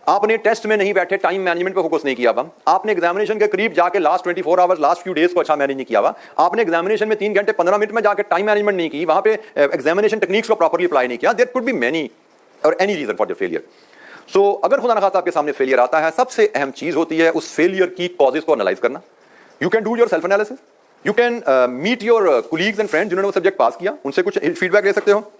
आपने टेस्ट में नहीं बैठे, टाइम मैनेजमेंट पे फोकस नहीं किया हुआ, आपने एग्जामिनेशन के करीब जाके last 24 hours last few days को अच्छा मैनेज नहीं किया हुआ, आपने एग्जामिनेशन में 3 घंटे 15 मिनट में जाके टाइम मैनेजमेंट नहीं की, वहां पे एग्जामिनेशन टेक्निक्स को प्रॉपर्ली अप्लाई नहीं किया, देयर कुड बी मेनी और any reason for the failure. So अगर खुदा ना खास्ता आपके सामने फेलियर आता है, सबसे अहम चीज होती है उस फेलियर की कॉजेज को एनालाइज करना। You can do your self analysis, you can meet your colleagues and friends जिन्होंने वो सब्जेक्ट पास किया, उनसे कुछ फीडबैक ले सकते हो।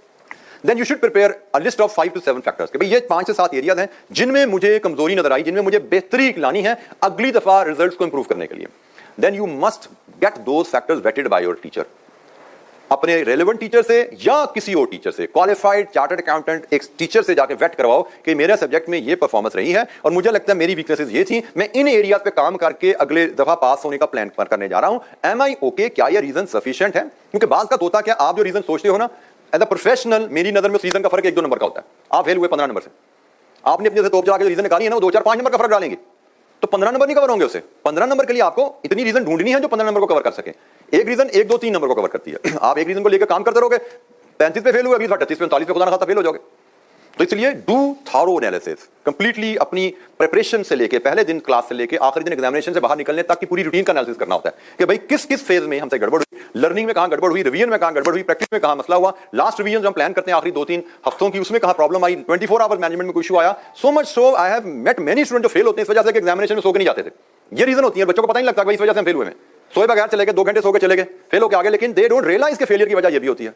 Then you should prepare a list of 5 to 7 factors कि भाई ये 5 से 7 एरियाज हैं जिनमें मुझे कमजोरी नजर आई, जिनमें मुझे बेहतरी लानी है अगली दफा रिजल्ट्स को इंप्रूव करने के लिए। Then you must get those factors weighted by your teacher, अपने रेलेवेंट टीचर से या किसी और टीचर से, क्वालिफाइड चार्टर्ड अकाउंटेंट एक टीचर से जाके वेट करवाओ कि मेरे सब्जेक्ट में ये परफॉर्मेंस रही है और मुझे लगता है मेरी वीकनेसेस ये थी, मैं इन एरियाज पे काम करके अगले दफा पास होने का प्लान करने जा रहा हूं। एम आई ओके, क्या ये रीजन सफिशिएंट है? क्योंकि बात का होता क्या, आप जो रीजन सोचते हो ना एज अ प्रोफेशनल, मेरी नजर में उस रीजन का फर्क 1-2 नंबर का होता है। आप फेल हुए 15 नंबर से, आपने अपने से तोप चला के रीजन निकाली है ना, वो 2-4-5 नंबर का फर्क डालेंगे तो 15 नंबर नहीं कवर होंगे उससे। 15 नंबर के लिए आपको इतनी रीजन ढूंढनी है जो 15 नंबर को कवर कर सके। एक रीजन 1-2-3 नंबर को कवर करती है। आप एक रीजन को लेकर काम करते रहोगे, 35 पे फेल हुए, अगली 38 पे 39 पे खुदा ना खास्ता फेल हो जाओगे। तो इसलिए डू थॉरो एनालिसिस, कंप्लीटली अपनी प्रिपरेशन से लेके पहले दिन क्लास से लेके आखिरी दिन एग्जामिनेशन से बाहर निकलने तक की पूरी रूटीन का एनालिसिस करना होता है कि भाई किस किस फेज में हमसे गड़बड़ हुई, लर्निंग में कहां गड़बड़ हुई, रिवीजन में कहां गड़बड़ हुई, प्रैक्टिस में कहां मसला हुआ, लास्ट रिवीजन जो हम प्लान करते हैं आखिरी 2-3 हफ्तों की उसमें कहां प्रॉब्लम आई, 24 आवर मैनेजमेंट में कोई इशू आया। So much so I have met many student जो फेल होते हैं इस वजह से कि एग्जामिनेशन में सो के नहीं जाते थे। ये रीजन होती है, बच्चों को पता नहीं लगता भाई इस वजह से हम फेल हुए हैं, सोए बगैर चले गए, 2 घंटे सो के चले गए, फेल होकर आगे, लेकिन दे डोंट रियलाइज के फेलियर की वजह ये भी होती है,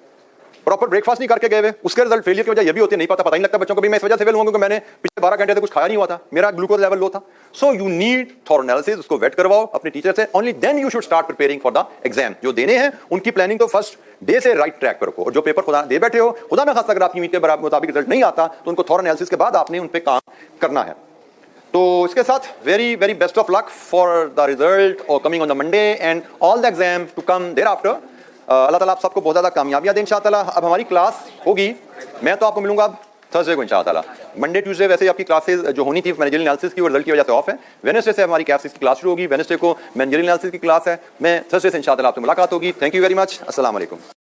प्रॉपर ब्रेकफास्ट नहीं करके गए हुए, उसके रिजल्ट फेलियर की वजह ये भी होती है, नहीं पता नहीं लगता बच्चों को भी मैं इस वजह से फेल हुआ क्योंकि मैंने पिछले 12 घंटे से कुछ खाया नहीं हुआ था, मेरा ग्लूकोज लेवल लो था। So you need thorough analysis, उसको वेट करवाओ अपने टीचर से, only then you should start preparing for the exam. जो देने हैं उनकी प्लानिंग तो फर्स्ट डे से राइट ट्रैक पर रखो, और जो पेपर खुदा दे बैठे हो, खुदा ना खास्ता अगर आपकी उम्मीद के मुताबिक रिजल्ट नहीं आता तो उनको थॉरो एनालिसिस के बाद आपने उन पर काम करना है। तो इसके साथ very very best of luck for the result और coming on the Monday and all the exam to come there after. Allah ताला आप सबको बहुत ज़्यादा कामयाबियाँ दें इंशाअल्लाह। अब हमारी क्लास होगी, मैं तो आपको मिलूंगा अब थर्सडे को इंशाअल्लाह। मंडे ट्यूसडे वैसे आपकी क्लासेस जो होनी थी मैनेजरियल एनालिसिस की, वो रिजल्ट की वजह से ऑफ है। वेडनेसडे से हमारी कैफ 6 की क्लास शुरू होगी, वेडनेसडे को मैनेजरियल एनालिसिस की क्लास है। मैं थर्सडे से इंशाअल्लाह आपसे मुलाकात होगी। थैंक यू वेरी मच, अस्सलाम वालेकुम।